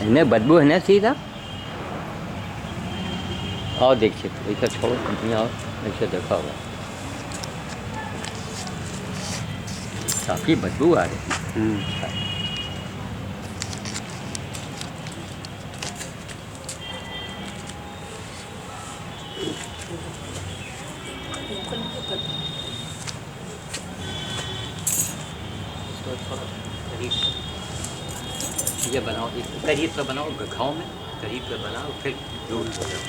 इनमें बदबू है ना सीधा। और देखिए तो ऐसा छोड़ो कंपनियाँ और ऐसे देखा होगा काफ़ी बदबू आ रही है। ये बनाओ, करीब पे बनाओ घाव में, करीब पे बनाओ फिर दूर हो जाओ।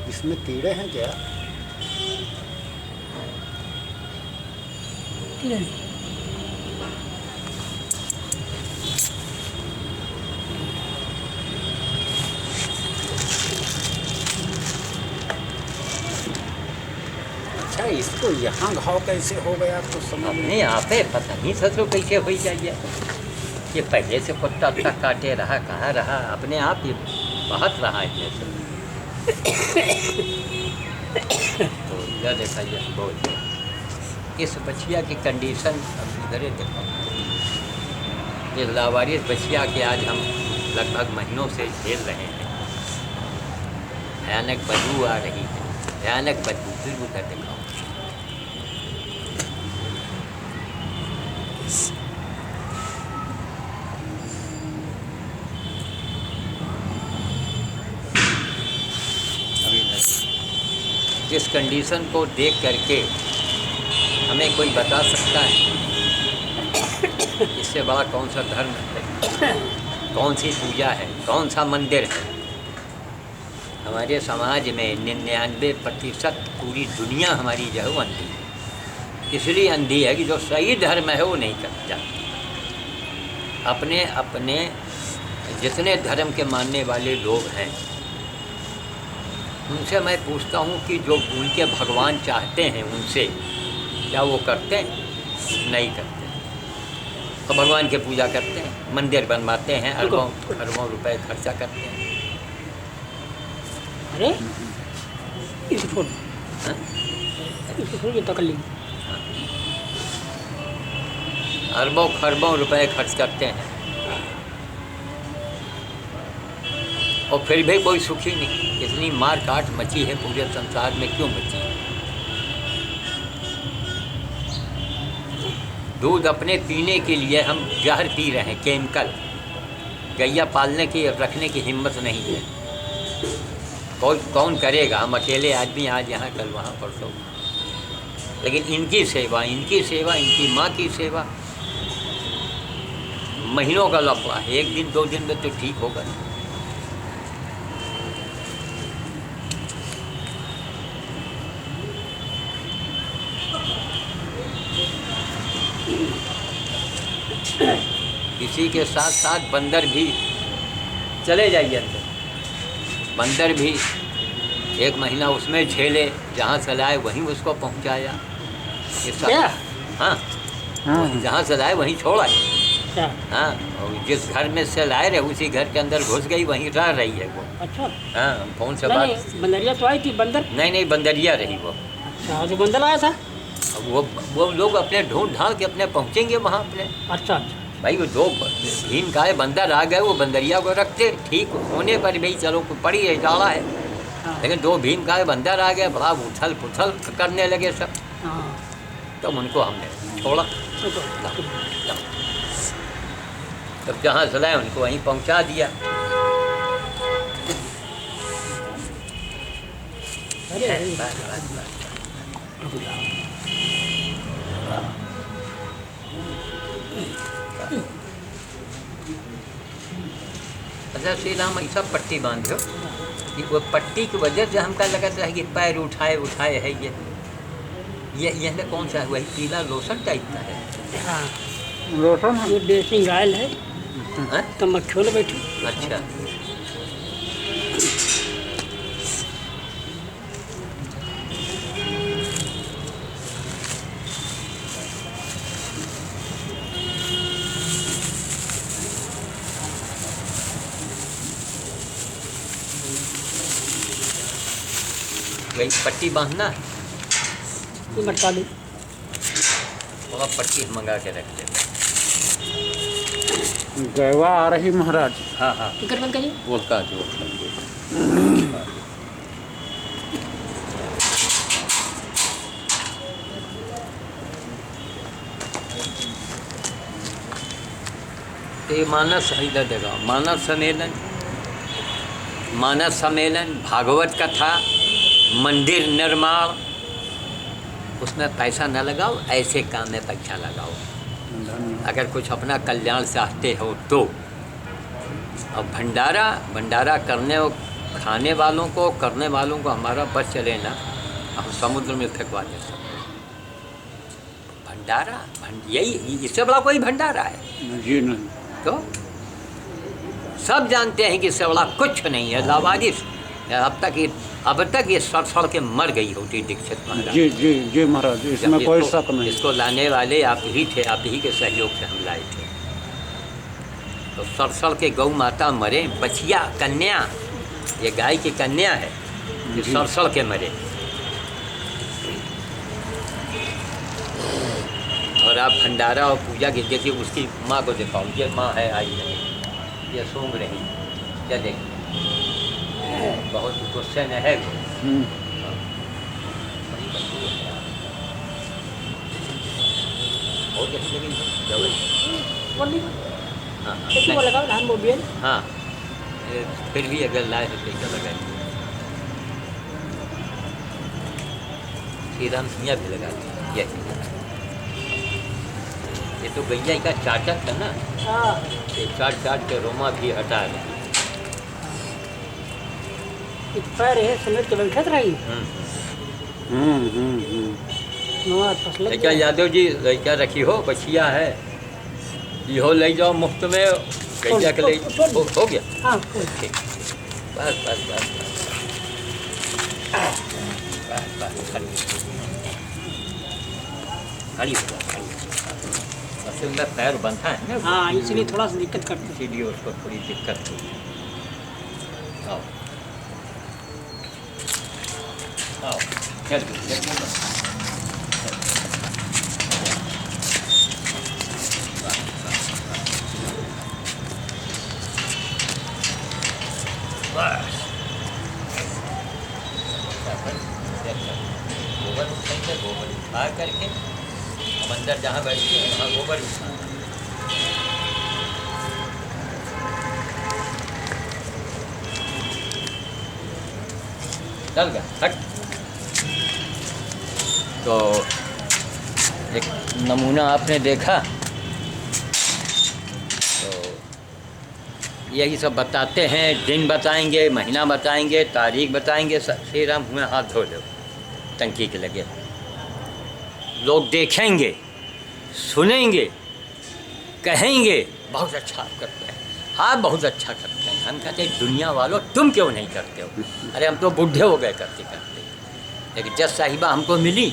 इसमें कीड़े हैं क्या? कीड़े अच्छा, इसको यहाँ घाव कैसे हो गया तो समझ अपने यहाँ पे पता नहीं ससुर कैसे हो जाइए। ये पहले से कुत्ता तक काटे रहा, कहाँ रहा, अपने आप ही बहुत रहा इसमें से। तो इधर देखा ये बहुत इस बछिया की कंडीशन अब इधर देखो। ये लावारिस बछिया के आज हम लगभग महीनों से झेल रहे हैं। भयानक बदबू आ रही है, भयानक बदबू। फिर उधर दिखाओ। इस कंडीशन को देख करके हमें कोई बता सकता है इससे बड़ा कौन सा धर्म है, कौन सी पूजा है, कौन सा मंदिर है। हमारे समाज में 99% पूरी दुनिया हमारी जो है वो अंधी है। इसलिए अंधी है कि जो सही धर्म है वो नहीं करता। अपने अपने जितने धर्म के मानने वाले लोग हैं उनसे मैं पूछता हूँ कि जो उनके भगवान चाहते हैं उनसे क्या वो करते हैं? नहीं करते। तो भगवान की पूजा करते हैं, मंदिर बनवाते हैं, अरबों रुपए खर्चा करते हैं। अरे इसको छोड़, इसको छोड़, ये पकड़ ली। अरबों खरबों रुपए खर्च करते हैं और फिर भी कोई सुखी नहीं। इतनी मार काट मची है पूरे संसार में, क्यों मची है? दूध अपने पीने के लिए हम जहर पी रहे हैं, केमिकल। गैया पालने की रखने की हिम्मत नहीं है। कौन करेगा? हम अकेले आदमी आज यहाँ कल वहाँ परसों। लेकिन इनकी सेवा, इनकी माँ की सेवा महीनों का लफड़ा है। 1 दिन 2 दिन में तो ठीक होगा। इसी के साथ साथ बंदर भी चले जाइए अंदर। बंदर भी 1 महीना उसमें झेले, जहाँ से लाए वहीं उसको पहुँचाया। हाँ, जहाँ से लाए वहीं छोड़ा है। हाँ, और जिस घर में से लाए रहे उसी घर के अंदर घुस गई, वहीं रह रही है वो। अच्छा। हाँ, फोन से बात। बंदरिया तो आई थी, बंदर नहीं बंदरिया रही वो। अच्छा, तो बंदर आया था। वो लोग अपने ढूंढ ढाल के अपने पहुँचेंगे वहाँ अपने। अच्छा भाई वो 2 भीम काय बंदर आ गए, वो बंदरिया को रखते ठीक होने पर भाई चलो पड़ी है, डाला है। लेकिन 2 भीम काय बंदर आ गए, बड़ा उछल पुछल करने लगे सब। तब उनको हमने छोड़ा। तब जहाँ से लाए उनको वहीं पहुँचा दिया। अच्छा श्री राम, ऐसा पट्टी बांधो कि वो पट्टी की वजह से हमका लगता है कि पैर उठाए है। ये कौन सा है? वही पीला लोशन टाइप का है। हाँ, लोशन ये ड्रेसिंग ऑयल है। हाँ? तो मक्खियों बैठी। अच्छा, वही पट्टी बांधना है। ये मटका ली। और पट्टी मंगा के रख दे। गैवा आ रही महाराज। हाँ हाँ टिकट बंद करिए। वो का जो ये मानस इधर देखा मानस सम्मेलन भागवत कथा मंदिर निर्माण, उसमें पैसा न लगाओ, ऐसे काम में पैसा लगाओ। अगर कुछ अपना कल्याण चाहते हो तो। और भंडारा खाने वालों को करने वालों को हमारा बस चले ना, हम समुद्र में फेंकवा दे सकते। भंडारा यही, इससे बड़ा कोई भंडारा है? जी नहीं। तो सब जानते हैं कि इससे बड़ा कुछ नहीं है। लावारिस अब तक ये सड़ के मर गई होती दीक्षित महाराज। जी जी जी महाराज, इसमें कोई शक नहीं। इसको लाने वाले आप ही थे, आप ही के सहयोग से हम लाए थे। तो सड़ के गौ माता मरे, बछिया कन्या, ये गाय की कन्या है, ये सड़ के मरे। और आप भंडारा और पूजा की देखिए, उसकी माँ को दिखाओ, ये माँ है आई है, ये सूंघ रही, क्या देखिए बहुत गुस्से में है। बहुत अच्छी लगी। हाँ फिर भी अगर लाए तो कैसा लगाएंगे? श्री राम सिंह भी लगा दिया। ये तो गैया का चाटक था ना, ये चाट के रोमा भी हटा रहे। पैर है समेट के बैठत रही। क्या यादव जी लड़का रखी हो, बछिया है, यो ले जाओ मुफ्त में, गैया के ले हो गया। हाँ ठीक, बस बस बस बस खड़ी असल में पैर बनता है ना। हाँ, इसलिए थोड़ा सा दिक्कत करती है, इसीलिए उसको थोड़ी दिक्कत हुई। आओ आओ चल बस गोबर उठाएंगे, गोबर उठा करके हम अंदर जहाँ बैठते हैं वहाँ गोबर उठाना। चल गया हट। तो एक नमूना आपने देखा, तो यही सब बताते हैं, दिन बताएंगे, महीना बताएंगे, तारीख बताएंगे। श्री राम हुए हाथ धो लो, टंकी के लगे। लोग देखेंगे, सुनेंगे, कहेंगे बहुत अच्छा आप करते हैं, हाँ बहुत अच्छा करते हैं। हम कहते हैं दुनिया वालों तुम क्यों नहीं करते हो? अरे हम तो बूढ़े हो गए करते करते। लेकिन जज साहिबा हमको मिली,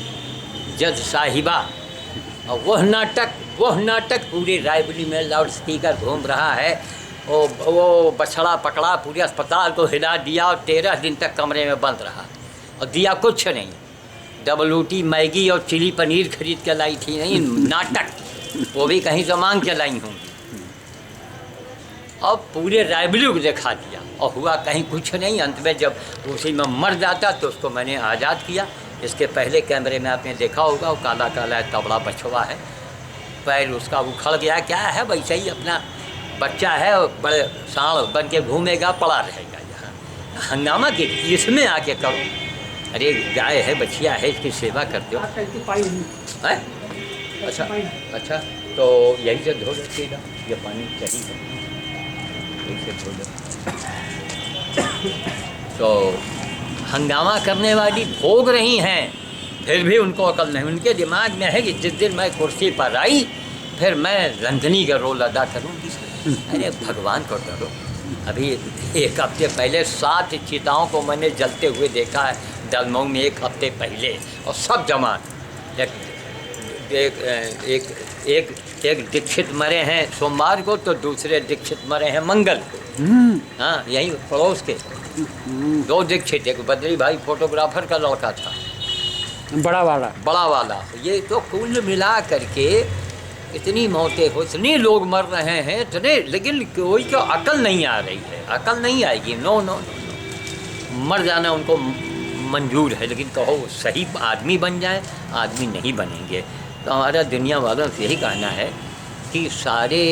जज साहिबा, और वह नाटक पूरी रायबरेली में लाउड स्पीकर घूम रहा है। वो बछड़ा पकड़ा, पूरे अस्पताल को हिला दिया और 13 दिन तक कमरे में बंद रहा और दिया कुछ नहीं। WT मैगी और चिली पनीर खरीद के लाई थी, नहीं नाटक, वो भी कहीं से मांग के लाई होंगी। और पूरे रायबरेली को दिखा दिया और हुआ कहीं कुछ नहीं। अंत में जब उसी में मर जाता तो उसको मैंने आज़ाद किया। इसके पहले कैमरे में आपने देखा होगा, वो काला काला तबड़ा बछवा है, पैर उसका उखड़ गया, क्या है वैसे ही अपना बच्चा है, और बड़े सांड बन के घूमेगा, पड़ा रहेगा यहाँ। हंगामा के इसमें आके करो, अरे गाय है, बछिया है, इसकी सेवा करते हो। है अच्छा, तो यही से धो रखिएगा, ये पानी चाहिए, यही से धो लो। तो हंगामा करने वाली भोग रही हैं, फिर भी उनको अकल नहीं। उनके दिमाग में है कि जिस दिन मैं कुर्सी पर आई फिर मैं रंजनी का रोल अदा करूँगी। अरे भगवान को डरो। अभी 1 हफ्ते पहले 7 चिताओं को मैंने जलते हुए देखा है दलमऊ में, 1 हफ्ते पहले, और सब जमा। एक दीक्षित मरे हैं सोमवार को, तो दूसरे दीक्षित मरे हैं मंगल को। हाँ, यही पड़ोस के 2 दीक्षित। एक बद्री भाई फोटोग्राफर का लड़का था, बड़ा वाला। बड़ा वाला। ये तो कुल मिला करके इतनी मौतें हो, इतने लोग मर रहे हैं इतने, लेकिन कोई को अकल नहीं आ रही है, अकल नहीं आएगी। नो नो नो, मर जाना उनको मंजूर है, लेकिन कहो सही आदमी बन जाए, आदमी नहीं बनेंगे। तो हमारा दुनिया वालों से यही कहना है कि सारे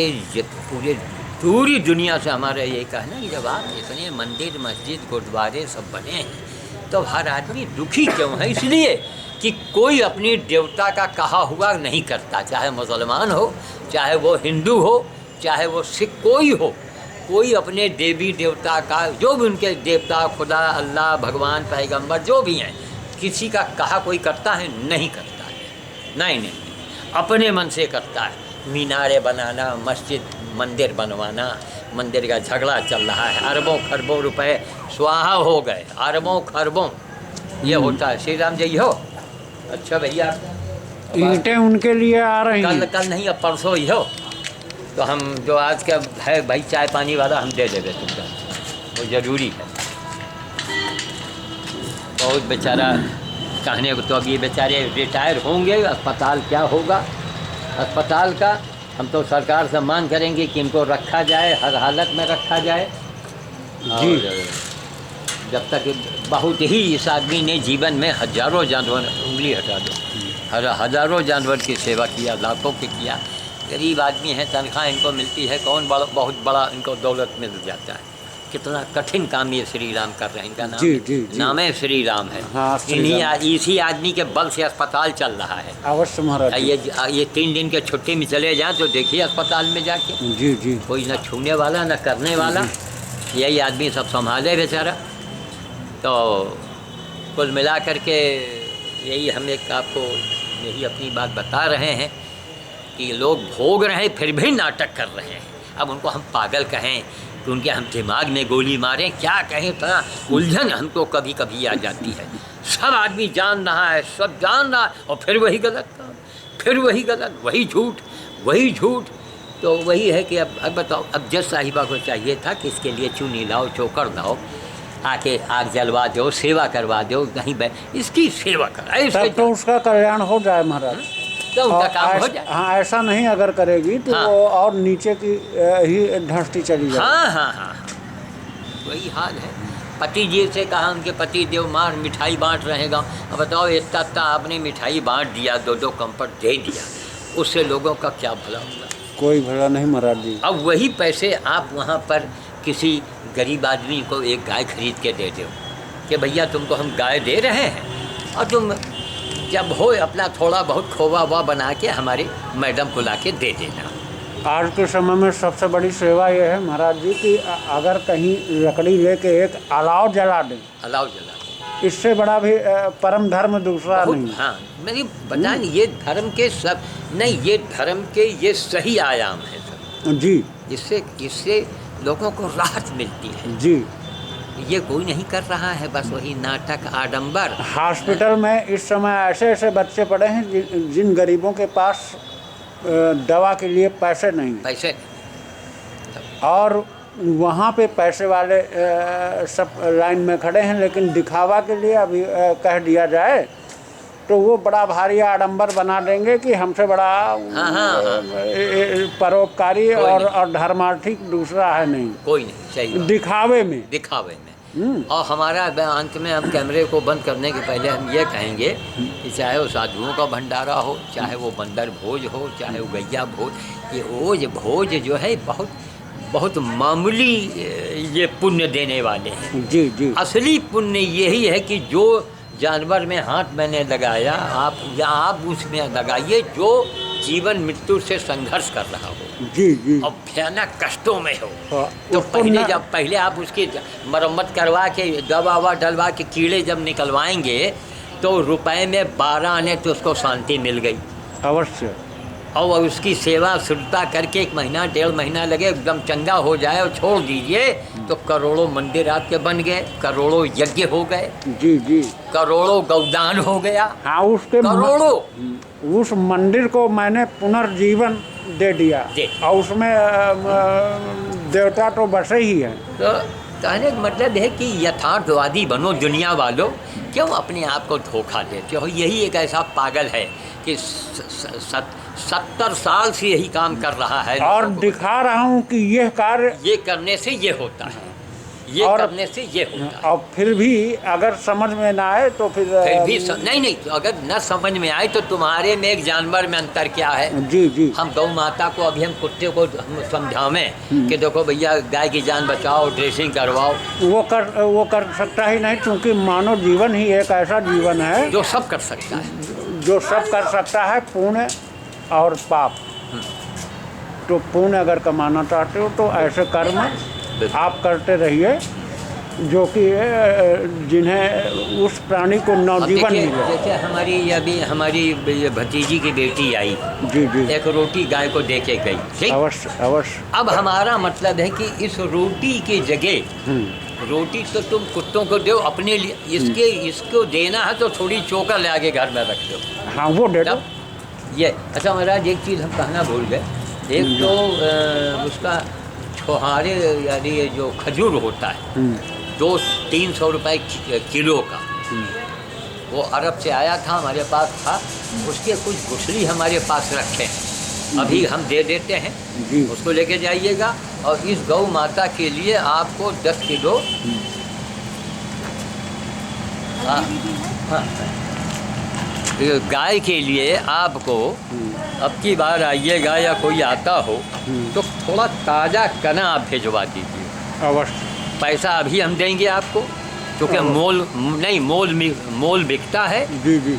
पूरी दुनिया से हमारा ये कहना कि जब आप इतने मंदिर मस्जिद गुरुद्वारे सब बने हैं तो हर आदमी दुखी क्यों है? इसलिए कि कोई अपनी देवता का कहा हुआ नहीं करता, चाहे मुसलमान हो, चाहे वो हिंदू हो, चाहे वो सिख, कोई हो, कोई अपने देवी देवता का, जो भी उनके देवता, खुदा, अल्लाह, भगवान, पैगंबर जो भी हैं, किसी का कहा कोई करता है? नहीं करता है। नहीं, अपने मन से करता है। मीनारे बनाना, मस्जिद मंदिर बनवाना, मंदिर का झगड़ा चल रहा है, अरबों खरबों रुपए स्वाहा हो गए, अरबों खरबों ये होता है। श्री राम जय हो। अच्छा भैया, ईंटें उनके लिए आ रही हैं। कल नहीं, अब परसों ही हो, तो हम जो आज का है भाई चाय पानी वाला हम दे देंगे तुमको, वो ज़रूरी है। बहुत बेचारा कहने को तो अब ये बेचारे रिटायर होंगे, अस्पताल क्या होगा अस्पताल का। हम तो सरकार से मांग करेंगे कि इनको रखा जाए, हर हालत में रखा जाए जी। जब तक बहुत ही इस आदमी ने जीवन में हजारों जानवर, उंगली हटा दो, हजारों जानवर की सेवा किया, लाखों की किया। गरीब आदमी है, तनख्वाह इनको मिलती है, कौन बड़ा बहुत बड़ा इनको दौलत मिल जाता है। कितना कठिन काम ये श्री राम कर रहे हैं। इनका नाम जी। नाम है श्री राम है। हाँ, इसी आदमी के बल से अस्पताल चल रहा है। अवश्य महाराज। ये 3 दिन के छुट्टी में चले जाएं तो देखिए अस्पताल में जाके जी कोई न छूने वाला न करने वाला, यही आदमी सब संभाले बेचारा। तो कुल मिला करके यही हम एक आपको यही अपनी बात बता रहे हैं कि लोग भोग रहे हैं फिर भी नाटक कर रहे हैं। अब उनको हम पागल कहें कि उनके हम दिमाग में गोली मारें, क्या कहें, इतना उलझन हमको कभी कभी आ जाती है। सब आदमी जान रहा है, सब जान रहा है, और फिर वही गलत काम, फिर वही गलत, वही झूठ। तो वही है कि अब बताओ, अब जज साहिबा को चाहिए था कि इसके लिए चुनी लाओ, चोकर लाओ, आके आग जलवा दो, सेवा करवा दो, कहीं इसकी सेवा कर, तब तो उसका कल्याण हो जाए महाराज, तो उनका काम हो जाए। हाँ, ऐसा नहीं अगर करेगी तो हाँ। वो और नीचे की ही ढंसती चली जाए। हाँ, वही हाल है। पति जी से कहा, उनके पति देव मार मिठाई बांट रहेगा। अब बताओ, इतना आपने मिठाई बांट दिया, 2 कंपट दे दिया, उससे लोगों का क्या भला होगा? कोई भला नहीं महाराज जी। अब वही पैसे आप वहाँ पर किसी गरीब आदमी को एक गाय खरीद के दे दो कि भैया तुमको हम गाय दे रहे हैं, और तुम जब हो अपना थोड़ा बहुत खोवा हुआ बना के हमारी मैडम को ला के दे देना। आज के समय में सबसे बड़ी सेवा ये है महाराज जी कि अगर कहीं लकड़ी लेके एक अलाव जला दें, इससे बड़ा भी परम धर्म दूसरा नहीं। हाँ, मेरी बता नहीं, ये धर्म के सब नहीं, ये धर्म के ये सही आयाम है सब जी, इससे लोगों को राहत मिलती है जी। ये कोई नहीं कर रहा है, बस वही नाटक, आडंबर। हॉस्पिटल में इस समय ऐसे बच्चे पड़े हैं जिन गरीबों के पास दवा के लिए पैसे नहीं, और वहाँ पे पैसे वाले सब लाइन में खड़े हैं, लेकिन दिखावा के लिए अभी कह दिया जाए तो वो बड़ा भारी आडंबर बना देंगे कि हमसे बड़ा परोपकारी और धर्मार्थिक दूसरा है नहीं, कोई नहीं, सही दिखावे में। और हमारा अंत में हम कैमरे को बंद करने के पहले हम ये कहेंगे कि चाहे वो साधुओं का भंडारा हो, चाहे वो बंदर भोज हो, चाहे वो गैया भोज, ये ओज भोज जो है बहुत मामूली ये पुण्य देने वाले हैं। जी। असली पुण्य यही है कि जो जानवर में हाथ मैंने लगाया, आप उसमें लगाइए जो जीवन मृत्यु से संघर्ष कर रहा हो, जी। और भयानक कष्टों में हो, तो पहले आप उसकी मरम्मत करवा के दवा डलवा के कीड़े जब निकलवाएंगे तो रुपए में 12 आने तो उसको शांति मिल गई अवश्य। और उसकी सेवा शुद्धता करके 1 महीना 1.5 महीना लगे, एकदम चंगा हो जाए और छोड़ दीजिए तो करोड़ों मंदिर आपके बन गए, करोड़ों यज्ञ हो गए, जी। करोड़ों गौदान हो गया। हाँ, उसके करोड़ों उस मंदिर को मैंने पुनर्जीवन दे दिया, और उसमें देवता तो बसे ही हैं। तो कहने का मतलब है कि यथार्थवादी बनो दुनिया वालों, क्यों अपने आप को धोखा देते हो। यही एक ऐसा पागल है कि 70 साल से यही काम कर रहा है और दिखा रहा हूँ कि यह कार्य ये करने से ये होता है, ये करने से ये होता है। और फिर भी अगर समझ में ना आए तो फिर भी नहीं तो अगर न समझ में आए तो तुम्हारे में एक जानवर में अंतर क्या है। जी जी। हम गौ माता को अभी हम कुत्ते को हम समझावें कि देखो भैया गाय की जान बचाओ, ड्रेसिंग करवाओ, वो कर सकता ही नहीं, क्योंकि मानव जीवन ही एक ऐसा जीवन है जो सब कर सकता है, जो सब कर सकता है, पुण्य और पाप। तो पुण्य अगर कमाना चाहते हो तो ऐसे कर्म आप करते रहिए जो कि जिन्हें उस प्राणी को नवजीवन मिले। जैसे हमारी भतीजी की बेटी आई, जी जी, एक रोटी गाय को दे के गई, ठीक? अवश्य अवश्य। अब हमारा मतलब है कि इस रोटी की जगह रोटी तो तुम कुत्तों को दो, अपने लिए इसको देना है तो थोड़ी चोकर ले आके घर में रख दो। हाँ वो दे दो। ये अच्छा महाराज, एक चीज़ हम कहना भूल गए। एक तो उसका छोहारे यानी ये जो खजूर होता है 200-300 रुपए किलो का, वो अरब से आया था, हमारे पास था, उसके कुछ गुठली हमारे पास रखे हैं, अभी हम दे देते हैं, उसको लेके जाइएगा। और इस गौ माता के लिए आपको 10 किलो गाय के लिए आपको अब की बार आइएगा या कोई आता हो तो थोड़ा ताज़ा कना आप भिजवा दीजिए अवश्य। पैसा अभी हम देंगे आपको, क्योंकि मोल बिकता है। जी जी,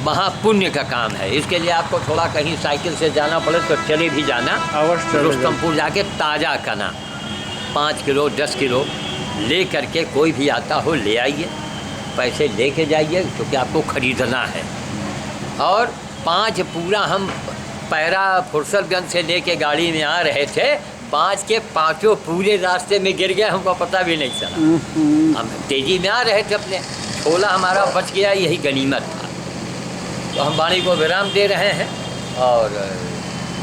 महापुण्य का काम है, इसके लिए आपको थोड़ा कहीं साइकिल से जाना पड़े तो चले भी जाना अवश्य। रुस्तमपुर जाके ताज़ा कना 5 किलो 10 किलो ले करके कोई भी आता हो ले आइए, पैसे लेके जाइए, क्योंकि आपको ख़रीदना है। और 5 पूरा हम पैरा फुरसतगंज से लेके गाड़ी में आ रहे थे, 5 के 5 पूरे रास्ते में गिर गए, हमको पता भी नहीं चला। हम तेज़ी में आ रहे थे, अपने छोला हमारा बच गया, यही गनीमत था। तो हम वाणी को विराम दे रहे हैं और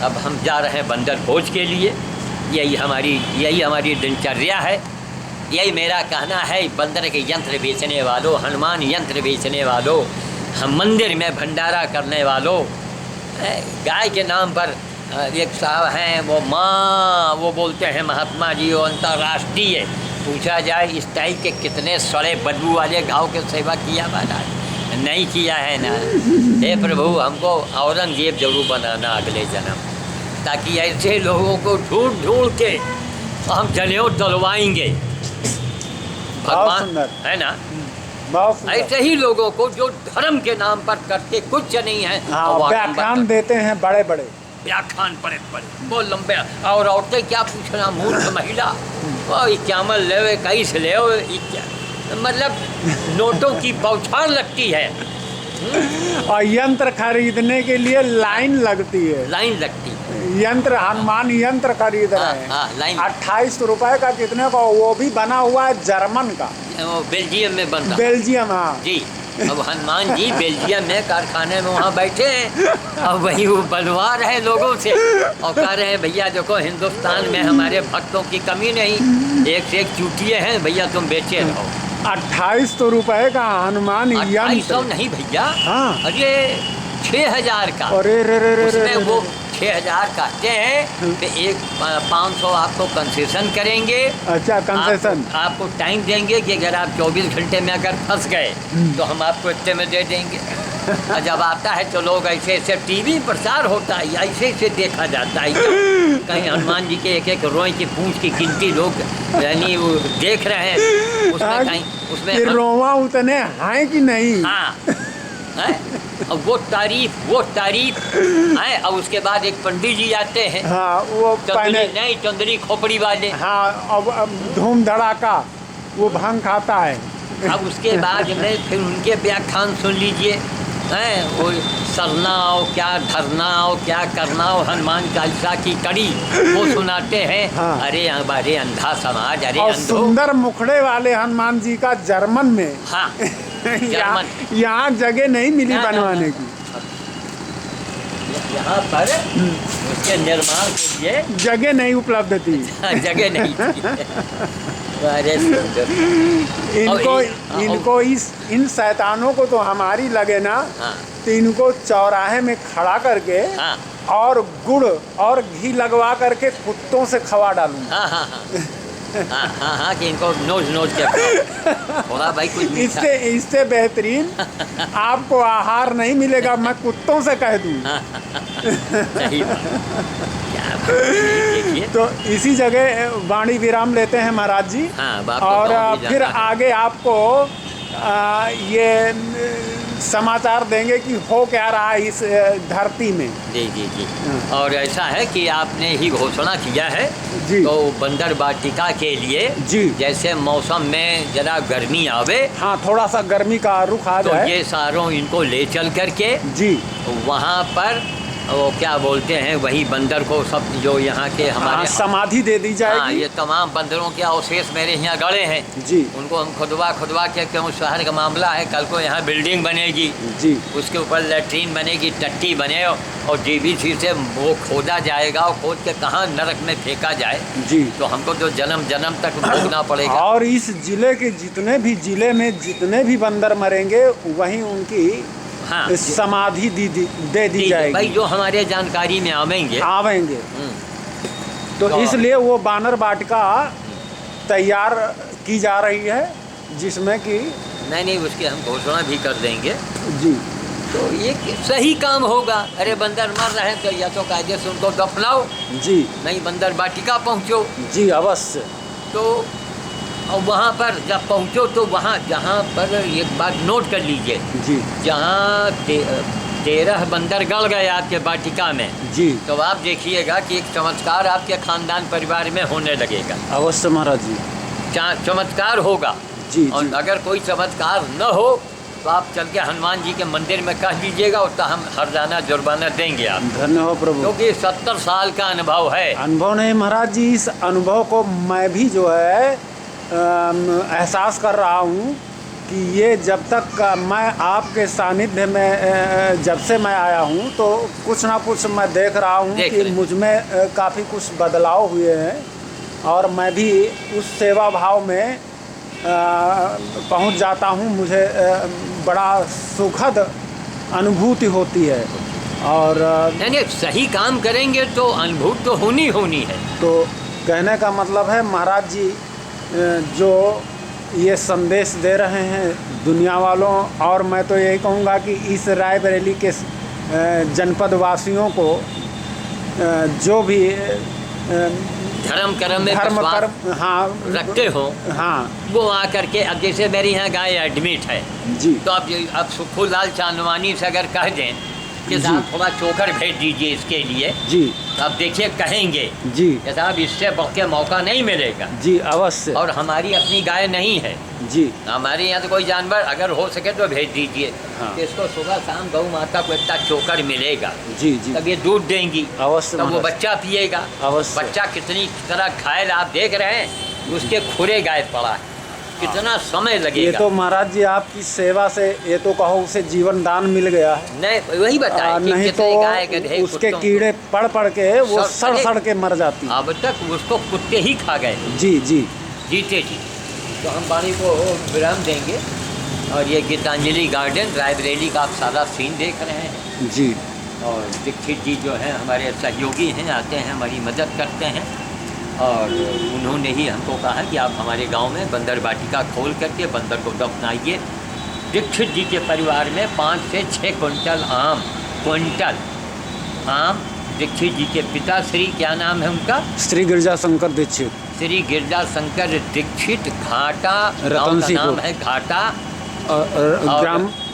अब हम जा रहे हैं बंदर भोज के लिए। यही हमारी दिनचर्या है, यही मेरा कहना है। बंदर के यंत्र बेचने वालों, हनुमान यंत्र बेचने वालों, हम मंदिर में भंडारा करने वालों, गाय के नाम पर एक साहब हैं वो बोलते हैं महात्मा जी वो अंतर्राष्ट्रीय, पूछा जाए इस टाइप के कितने सड़े बदबू वाले गाँव के सेवा किया महाराज, नहीं किया है ना। हे प्रभु, हमको औरंगजेब जरूर बनाना अगले जन्म, ताकि ऐसे लोगों को ढूंढ के हम जनेऊ तलवाएंगे, भगवान है ना। ऐसे ही लोगों को जो धर्म के नाम पर करके कुछ नहीं है, व्याख्यान देते हैं बड़े बड़े, व्याख्यान बड़े वो लंबे, और औरतें क्या पूछना, मूर्ख महिला इक्यावन ले कई से ले, मतलब नोटों की बौछार लगती है। और यंत्र खरीदने के लिए लाइन लगती है, यंत्र हनुमान यंत्र खरीद रहे हैं 28 रुपए का, कितने का, वो भी बना हुआ है जर्मन का, वो बेल्जियम में बनता, बेल्जियम। हाँ जी, अब हनुमान जी बेल्जियम में कारखाने में वहाँ बैठे हैं और वही वो बनवा रहे लोगों से और कह रहे हैं भैया देखो हिंदुस्तान में हमारे भक्तों की कमी नहीं, एक से एक चूटिए हैं भैया, तुम बेचे रहो। 28 रुपए का हनुमान यंत्र, 2800 नहीं भैया, हाँ अरे 6000 का, अरे उसमें वो 6000 कहते हैं कि एक 500 आपको कंसेशन करेंगे। अच्छा, कंसेशन आपको टाइम देंगे कि अगर आप 24 घंटे में अगर फंस गए तो हम आपको इतने में दे देंगे। और जब आता है तो लोग ऐसे टीवी प्रचार होता है, ऐसे देखा जाता है, कहीं हनुमान जी के एक रोए की पूंछ की गिनती लोग यानी वो देख रहे हैं, उसमें कहीं उसमें रोवा उतने हैं कि नहीं। हाँ और वो तारीफ है। और उसके बाद एक पंडित जी आते हैं, हाँ वो नहीं चंदरी खोपड़ी वाले, हाँ अब धूम धड़ाका वो भांग खाता है। अब उसके बाद में फिर उनके व्याख्यान सुन लीजिए, हैं वो सरना हो क्या धरना हो क्या करना हो, हनुमान चालीसा की कड़ी वो सुनाते हैं। हाँ। अरे अंधा समाज, अरे और सुंदर मुखड़े वाले हनुमान जी का जर्मन में, हाँ यहाँ जगह नहीं मिली बनवाने की, यहाँ पर उसके निर्माण के लिए जगह नहीं उपलब्ध थी। जगह नहीं थी। अरे सुंदर। इनको हाँ, इनको इन शैतानों को तो हमारी लगे ना, हाँ तो इनको चौराहे में खड़ा करके हाँ और गुड़ और घी लगवा करके कुत्तों से खवा डालूंगा। हाँ हाँ हाँ हाँ हाँ कि इनको नोच नोच के खाओ। थोड़ा भाई कुछ मीठा। इससे बेहतरीन आपको आहार नहीं मिलेगा, मैं कुत्तों से कह दूँ। सही बात। क्या बात है, देखिए। तो इसी जगह वाणी विराम लेते हैं महाराज जी। हाँ, बात तो और गाँव की फिर जाता है। आगे आपको ये समाचार देंगे कि हो क्या रहा है इस धरती में। जी जी जी। और ऐसा है कि आपने ही घोषणा किया है जी। तो बंदर वाटिका के लिए जी। जैसे मौसम में जरा गर्मी आवे हाँ, थोड़ा सा गर्मी का रुख आ तो जाए। ये सारों इनको ले चल करके जी। वहाँ पर वो क्या बोलते हैं, वही बंदर को सब जो यहाँ के हाँ, हमारे समाधि दे दी हाँ, जाएगी। ये तमाम बंदरों के अवशेष मेरे यहाँ गड़े हैं। जी। उनको हम खुदवा के, क्यों शहर का मामला है, कल को यहाँ बिल्डिंग बनेगी, जी। उसके ऊपर लैट्रीन बनेगी, टट्टी बने और DBC से वो खोदा जाएगा और खोद के कहाँ नरक में फेंका जाए। जी। तो हमको तो जन्म जन्म तक भोगना पड़ेगा। और इस जिले के जिले में जितने भी बंदर मरेंगे वहीं उनकी हाँ, समाधि दे दी जाएगी। भाई जो हमारे जानकारी में आवेंगे। तो इसलिए वो बानर वाटिका तैयार की जा रही है, जिसमें कि नहीं उसकी हम घोषणा भी कर देंगे। जी। तो ये सही काम होगा। अरे बंदर मर रहे हैं तो या तो कायदे से उनको दफनाओ, जी नहीं बंदर वाटिका पहुँचो। जी अवश्य। तो और वहाँ पर जब पहुँचो तो वहाँ जहाँ पर एक बात नोट कर लीजिए, जी। जहाँ 13 बंदर गड़ गए आपके वाटिका में, जी। तो आप देखिएगा कि एक चमत्कार आपके खानदान परिवार में होने लगेगा। अवश्य महाराज जी। चमत्कार होगा। जी। और जी। अगर कोई चमत्कार न हो तो आप चल के हनुमान जी के मंदिर में कह दीजिएगा और तो हम हर्जाना जुर्माना देंगे आप। धन्य हो प्रभु। क्योंकि 70 साल का अनुभव है। अनुभव नहीं महाराज जी, इस अनुभव को मैं भी जो है एहसास कर रहा हूँ कि ये जब तक मैं आपके सानिध्य में जब से मैं आया हूँ तो कुछ ना कुछ मैं देख रहा हूँ कि मुझ में काफ़ी कुछ बदलाव हुए हैं और मैं भी उस सेवा भाव में पहुँच जाता हूँ। मुझे बड़ा सुखद अनुभूति होती है। और नहीं सही काम करेंगे तो अनुभूति तो होनी है। तो कहने का मतलब है महाराज जी जो ये संदेश दे रहे हैं दुनिया वालों, और मैं तो यही कहूँगा कि इस रायबरेली के जनपद वासियों को जो भी धर्म कर्म में हाँ रखते हो, हाँ वो आकर के, अब जैसे मेरे यहाँ गाय एडमिट है जी, तो अब सुखूलाल चांदवानी से अगर कह दें कि साहब थोड़ा चोकर भेज दीजिए इसके लिए जी, अब देखिए कहेंगे जी साहब इससे बढ़के मौका नहीं मिलेगा। जी अवश्य। और हमारी अपनी गाय नहीं है जी, हमारे यहाँ तो कोई जानवर अगर हो सके तो भेज दीजिए। हाँ। कि इसको सुबह शाम गौ माता को इतना चोकर मिलेगा, जी जी तब ये दूध देंगी, अवश्य तब वो महाराज। बच्चा पिएगा। अवश्य। बच्चा कितनी तरह घायल आप देख रहे हैं, उसके खुरे गाय पड़ा है, कितना समय ये लगेगा। तो महाराज जी आपकी सेवा से ये तो कहो उसे जीवन दान मिल गया है। नहीं वही बताया कि नहीं कितने गाय तो गधे उसके कुत्तों कीड़े पड़ के वो सड़- सड़ के मर जाती। अब तक उसको कुत्ते ही खा गए जी जी जीते जी। तो हम वाणी को विराम देंगे और ये गीतांजलि गार्डन रायबरेली का आप सारा सीन देख रहे हैं। जी। और दीक्षित जी जो हैं हमारे सहयोगी हैं, आते हैं हमारी मदद करते हैं और उन्होंने ही हमको कहा कि आप हमारे गांव में बंदर वाटिका खोल करके बंदर को दफनाइए। दीक्षित जी के परिवार में 5 से 6 क्विंटल आम दीक्षित जी के पिता श्री क्या नाम है उनका, श्री गिरजा शंकर दीक्षित, श्री गिरजा शंकर दीक्षित, घाटा रतनसीपुर नाम है घाटा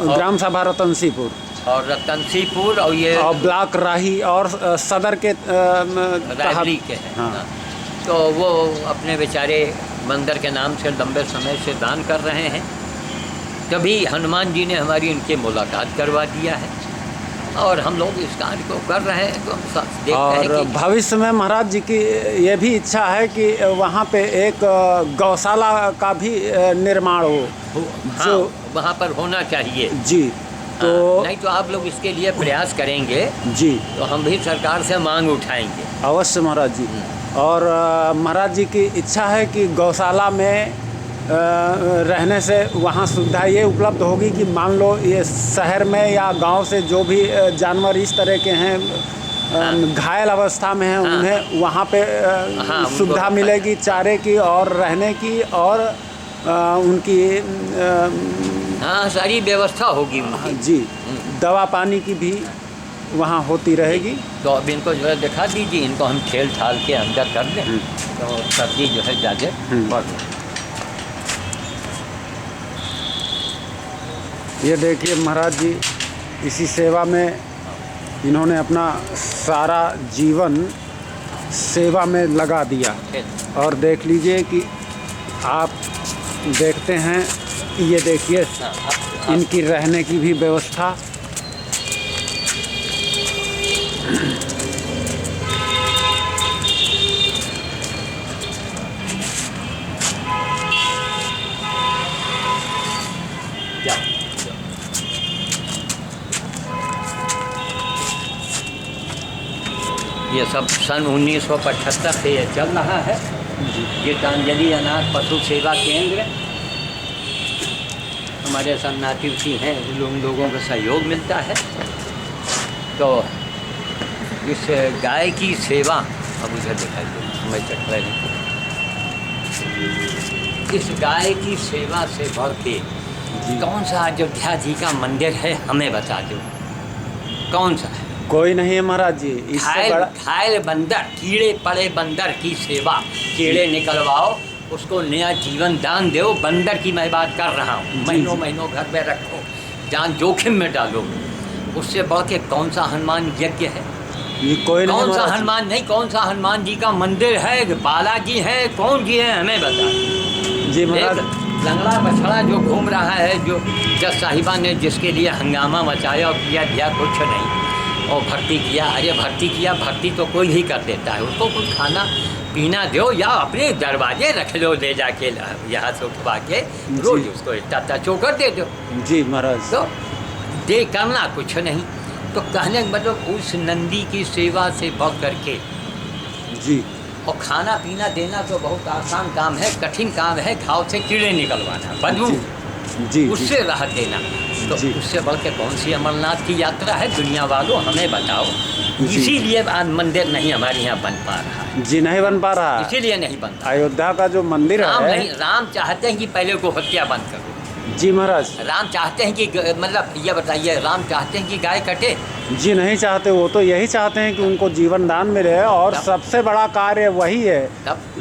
ग्राम सभा रतनसीपुर और रतनसीपुर और ये और ब्लॉक राही और सदर के रायबरेली के हैं। हाँ। तो वो अपने बेचारे मंदिर के नाम से लंबे समय से दान कर रहे हैं। तभी हनुमान जी ने हमारी उनके मुलाकात करवा दिया है और हम लोग इस कार्य को कर रहे हैं। तो हम देखते हैं और कि भविष्य में महाराज जी की ये भी इच्छा है कि वहाँ पे एक गौशाला का भी निर्माण हो हाँ, जो वहाँ पर होना चाहिए जी। तो नहीं तो आप लोग इसके लिए प्रयास करेंगे जी तो हम भी सरकार से मांग उठाएंगे। अवश्य महाराज जी। और महाराज जी की इच्छा है कि गौशाला में रहने से वहाँ सुविधा ये उपलब्ध होगी कि मान लो ये शहर में या गांव से जो भी जानवर इस तरह के हैं घायल अवस्था में हैं, उन्हें वहाँ पे सुविधा मिलेगी चारे की और रहने की और उनकी सारी व्यवस्था होगी उनकी। जी, दवा पानी की भी वहाँ होती रहेगी। तो अब इनको जो है दिखा दीजिए, इनको हम खेल ठाल के अंदर कर दें तो सर्दी जो है ज़्यादा बढ़। ये देखिए महाराज जी, इसी सेवा में इन्होंने अपना सारा जीवन सेवा में लगा दिया। और देख लीजिए कि आप देखते हैं, ये देखिए इनकी रहने की भी व्यवस्था। ये सब सन 1975 से ये चल रहा है। गीतांजलि अनाथ पशु सेवा केंद्र। हमारे शरणार्थी हैं, उन लोगों का सहयोग मिलता है। तो इस गाय की सेवा, अब उधर दिखाइए, मैं चट रही हूँ। इस गाय की सेवा से बढ़ के कौन सा अयोध्या जी का मंदिर है, हमें बता दो, कौन सा है? कोई नहीं है महाराज जी। घायल बंदर, कीड़े पड़े बंदर की सेवा, कीड़े निकलवाओ, उसको नया जीवन दान दो। बंदर की मैं बात कर रहा हूँ। महीनों महीनों घर में रखो, जान जोखिम में डालो। उससे बढ़ के कौन सा हनुमान यज्ञ है? ये कोई नहीं। कौन सा हनुमान नहीं, कौन सा हनुमान जी का मंदिर है, बालाजी है, कौन जी है, हमें बता जी महाराज। लंगड़ा बछड़ा जो घूम रहा है, जो जज साहिबा ने जिसके लिए हंगामा मचाया और किया दिया कुछ नहीं, और भर्ती किया। अरे भर्ती किया, भर्ती तो कोई भी कर देता है। उसको कुछ खाना पीना दो या अपने दरवाजे रख लो, ले जाके यहाँ से उठवा के रोज उसको इतना चोकर दे दो। जी महाराज। तो दे करना कुछ नहीं। तो कहने का मतलब उस नंदी की सेवा से बढ़ करके जी, और खाना पीना देना तो बहुत आसान काम है, कठिन काम है। घाव से कीड़े निकलवाना, बदबू जी, उससे राहत देना, तो उससे बढ़ के कौन सी अमरनाथ की यात्रा है? दुनिया वालों हमें बताओ। इसीलिए आज मंदिर नहीं हमारे यहाँ बन पा रहा है। जी, नहीं बन पा रहा है। इसीलिए नहीं बनता। अयोध्या का जो मंदिर है, राम चाहते हैं कि पहले को हत्या बंद करो। जी महाराज। राम चाहते हैं कि मतलब ये बताइए, राम चाहते हैं कि गाय कटे? जी नहीं चाहते। वो तो यही चाहते हैं कि उनको जीवन दान मिले, और सबसे बड़ा कार्य वही है।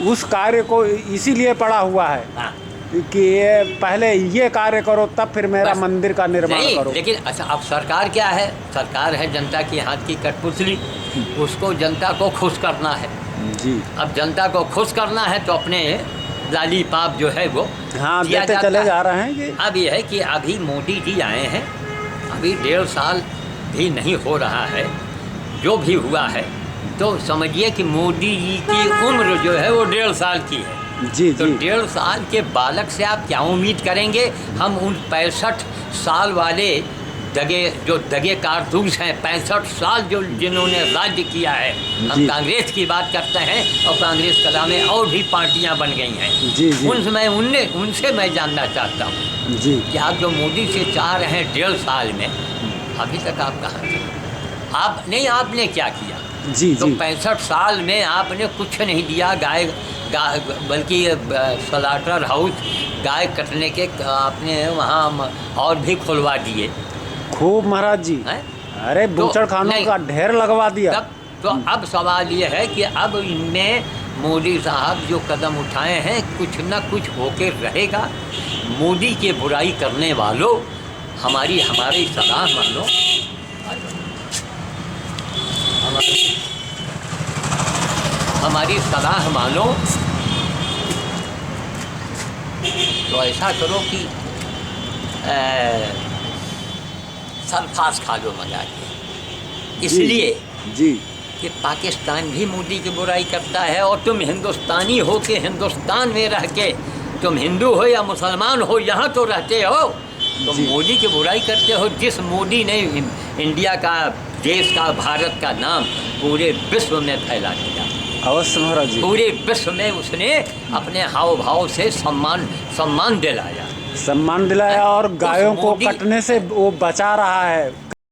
उस कार्य को इसीलिए पड़ा हुआ है कि ये पहले ये कार्य करो, तब फिर मेरा मंदिर का निर्माण करो। लेकिन अच्छा, अब सरकार क्या है? सरकार है जनता की हाथ की कठपुतली। उसको जनता को खुश करना है। जी, अब जनता को खुश करना है तो अपने लाली पाप जो है वो देते चले जा रहे हैं। कि अब ये है कि अभी मोदी जी आए हैं, अभी 1.5 साल भी नहीं हो रहा है जो भी हुआ है, तो समझिए कि मोदी जी की उम्र जो है वो 1.5 साल की है। जी, तो 1.5 साल के बालक से आप क्या उम्मीद करेंगे? हम उन 65 साल वाले दगे कारतूस हैं, 65 साल जो जिन्होंने राज्य किया है। हम कांग्रेस की बात करते हैं, और कांग्रेस कला में और भी पार्टियां बन गई हैं। उनसे मैं जानना चाहता हूँ कि आप जो मोदी से चाह रहे हैं 1.5 साल में, अभी तक आप कहाँ थे? आपने क्या किया? तो 65 साल में आपने कुछ नहीं दिया। गाय बल्कि स्लॉटर हाउस गाय कटने के आपने वहाँ और भी खुलवा दिए खूब महाराज जी। अरे बूचड़ खानों का ढेर लगवा दिया। तो अब सवाल ये है कि अब इनमें मोदी साहब जो कदम उठाए हैं, कुछ न कुछ होके रहेगा। मोदी के बुराई करने वालों, हमारी सलाह मान लो, हमारी सलाह मानो तो ऐसा करो कि सल्फास खा लो मंगा के। इसलिए कि पाकिस्तान भी मोदी की बुराई करता है, और तुम हिंदुस्तानी हो के हिंदुस्तान में रह के, तुम हिंदू हो या मुसलमान हो, यहाँ तो रहते हो, तो मोदी की बुराई करते हो। जिस मोदी ने इंडिया का, देश का, भारत का नाम पूरे विश्व में फैला दिया। अवश्य महाराज जी, पूरे विश्व में उसने अपने हाव भाव से सम्मान दिलाया। सम्मान दिलाया और गायों को मोदी- कटने से वो बचा रहा है।